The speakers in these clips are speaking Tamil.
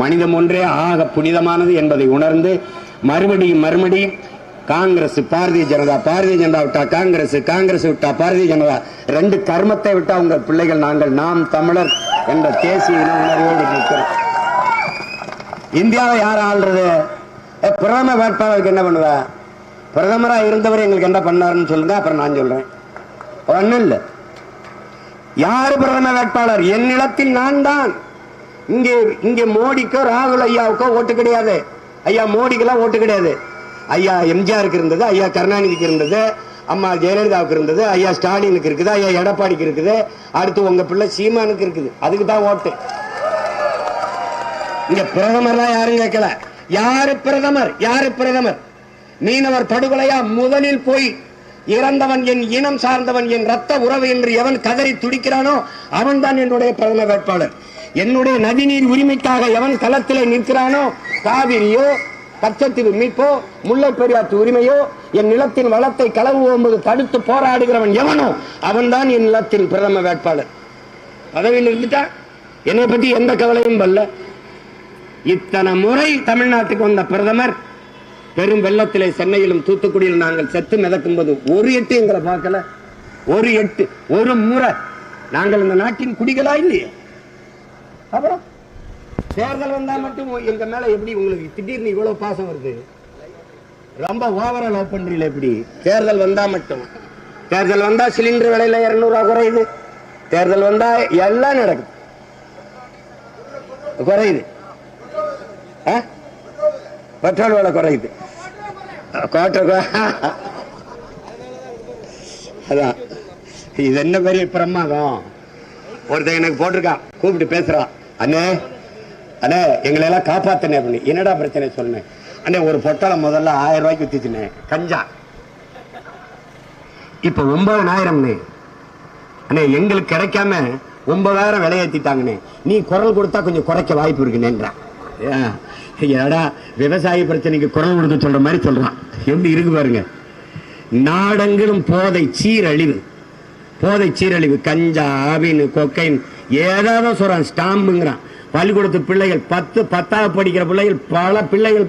மனிதம் ஒன்றே ஆக புனிதமானது என்பதை உணர்ந்து மறுபடியும் காங்கிரஸ் பாரதிய ஜனதா விட்டா காங்கிரஸ் விட்டா பாரதிய ஜனதா, ரெண்டு கர்மத்தை விட்டா உங்க பிள்ளைகள் நாங்கள் நாம் தமிழர் என்ற தேசிய உணர்வோடு இருக்கிறோம். இந்தியாவை யார் ஆள்றது? பிரதம வேட்பாளருக்கு என்ன பண்ணுவ? பிரதமரா இருந்தவர் எங்களுக்கு என்ன பண்ணாருன்னு சொல்லுங்க, அப்புறம் நான் சொல்றேன். ஒன்னும் இல்ல. யாரு பிரதம வேட்பாளர்? என் நிலத்தில் நான் தான். இங்கே மோடிக்கோ ராகுல் ஐயாவுக்கோ ஓட்டு கிடையாது. ஐயா மோடிக்கெல்லாம் ஓட்டு கிடையாது. ஐயா எம்ஜிஆருக்கு இருந்தது, ஐயா கருணாநிதிக்கு இருந்தது, அம்மா ஜெயலலிதாவுக்கு இருந்தது, ஐயா ஸ்டாலினுக்கு இருக்குது, ஐயா எடப்பாடிக்கு இருக்குது, அடுத்து உங்க பிள்ளை சீமானுக்கு இருக்குது. அதுக்கு தான் ஓட்டு. இங்க பிரதமர்லாம் யாரும் கேட்கல. யாரு பிரதமர்? மீனவர் படுகொலையா? முதலில் போய் இறந்தவன் என் இனம் சார்ந்தவன், என் ரத்த உறவு என்று எவன் கதறி துடிக்கிறானோ அவன் தான் என்னுடைய பிரதம வேட்பாளர். என்னுடைய நதிநீர் உரிமைக்காக எவன் களத்திலே நிற்கிறானோ, காவிரியோ கச்சத்தீவு மீட்போ முல்லை பெரியாற்று உரிமையோ என் நிலத்தின் வளத்தை களவும்போது தடுத்து போராடுகிறவன் எவனோ அவன் தான் என் நிலத்தின் பிரதம வேட்பாளர். பதவியில் இருந்துட்டா என்னை பத்தி எந்த கவலையும் வரல. இத்தனை முறை தமிழ்நாட்டுக்கு வந்த பிரதமர் பெரும் வெள்ளத்திலே சென்னையிலும் தூத்துக்குடியில் நாங்கள் செத்து மிதக்கும் போது ஒரு எட்டு எங்களை பார்க்கல. ஒரு முறை நாங்கள் இந்த நாட்டின் குடிகளா இல்லையே. அப்புறம் தேர்தல் வந்தா மட்டும் எங்க மேல எப்படி உங்களுக்கு திடீர்னு இவ்வளவு பாசம் வருது? ரொம்ப ஓவரா லவ் பண்றீங்களா? எப்படி தேர்தல் வந்தா மட்டும்? தேர்தல் வந்தா சிலிண்டர் விலையில 200 ரூபாய் குறையுது. தேர்தல் வந்தா எல்லாம் நடக்குது, குறையுது. பெட்ரோல் விலை குறையுது. அதான் இது என்ன பெரிய பிரமாதம். ஒருத்தன் எனக்கு போட்டிருக்கான், கூப்பிட்டு பேசுறான், அண்ணே எங்களை எல்லாம் காப்பாத்தனே பண்ணி. என்னடா பிரச்சனை சொன்னேன். அண்ணே ஒரு பொட்டலை முதல்ல 1000 ரூபாய்க்கு வித்துச்சுனே கஞ்சா, இப்ப 9000. அண்ணே எங்களுக்கு கிடைக்காம 9000 விலையேற்றிட்டாங்கண்ணே. நீ குரல் கொடுத்தா கொஞ்சம் குறைக்க வாய்ப்பு இருக்குன்னேன்றான். ஏடா விவசாய பிரச்சனைக்கு குரல் கொடுக்க சொல்ற மாதிரி சொல்றான். எப்படி இருக்கு பாருங்க. நாடெங்கிலும் போதை சீரழிவு, கஞ்சா, ஆவின், கொக்கைன், ஏதாவது சொல்றான். ஸ்டாம்புங்கிறான். பள்ளிக்கூடத்து பிள்ளைகள் 10வது படிக்கிற பிள்ளைகள், பல பிள்ளைகள்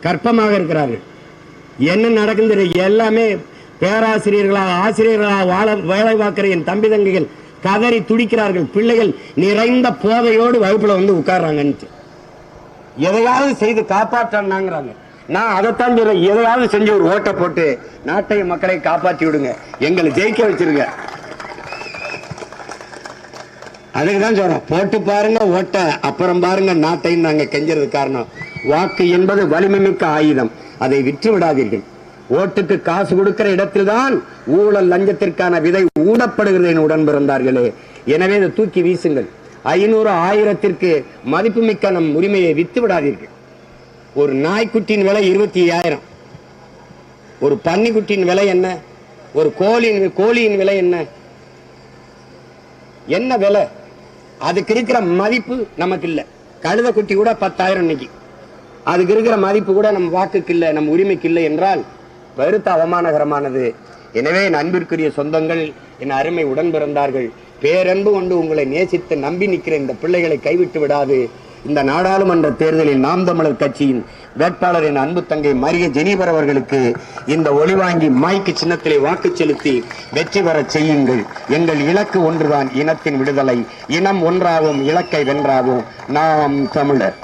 கற்பமாக இருக்கிறார்கள். என்ன நடக்குது? எல்லாமே ஆசிரியர்களாக வேலை பார்க்கிற என் தம்பி தங்கைகள் கதறி துடிக்கிறார்கள். பிள்ளைகள் நிறைந்த போதையோடு வகுப்புல வந்து உட்கார்றாங்க. எதையாவது செய்து காப்பாற்றாங்கிறாங்க. நான் அதைத்தான் சொல்றேன். எதையாவது செஞ்சு ஒரு ஓட்டை போட்டு நாட்டை மக்களை காப்பாற்றி விடுங்க, எங்களை ஜெயிக்க வச்சிருங்க. அதுக்குதான் சொல்றோம், போட்டு பாருங்க ஓட்ட, அப்புறம் பாருங்க நாட்டையும் நாங்க கெஞ்சறது. காரணம், வாக்கு என்பது வலிமை மிக்க ஆயுதம், அதை விற்று விடாதீர்கள். ஓட்டுக்கு காசு கொடுக்கிற இடத்தில்தான் ஊழல் லஞ்சத்திற்கான விதை ஊடப்படுகிறது உடன் பிறந்தார்களே. எனவே இதை தூக்கி வீசுங்கள். 500 1000ற்கு மதிப்புமிக்க நம் உரிமையை வித்து விடாதீர்கள். ஒரு நாய்க்குட்டியின் விலை 25,000. ஒரு பன்னிக்குட்டியின் விலை என்ன? ஒரு கோழியின் விலை என்ன விலை? அதுக்கு இருக்கிற மதிப்பு நமக்கு இல்ல. கழுத குட்டி கூட 10,000 இன்னைக்கு. அதுக்கு இருக்கிற மதிப்பு கூட நம் வாக்குக்கு இல்லை, நம் உரிமைக்கு இல்லை என்றால் வருத்த அவமானகரமானது. எனவே என் அன்பிற்குரிய சொந்தங்கள், என் அருமை உடன் பிறந்தார்கள், பேரன்பு கொண்டு உங்களை நேசித்து நம்பி நிற்கிற இந்த பிள்ளைகளை கைவிட்டு விடாது. இந்த நாடாளுமன்ற தேர்தலில் நாம் தமிழர் கட்சியின் வேட்பாளர் என் அன்பு தங்கை மரிய ஜெனிபர் அவர்களுக்கு இந்த ஒளிவாங்கி மைக்கு சின்னத்திலே வாக்கு செலுத்தி வெற்றி பெற செய்யுங்கள். எங்கள் இலக்கு ஒன்றுதான், இனத்தின் விடுதலை. இனம் ஒன்றாகும், இலக்கை வென்றாகும். நாம் தமிழர்.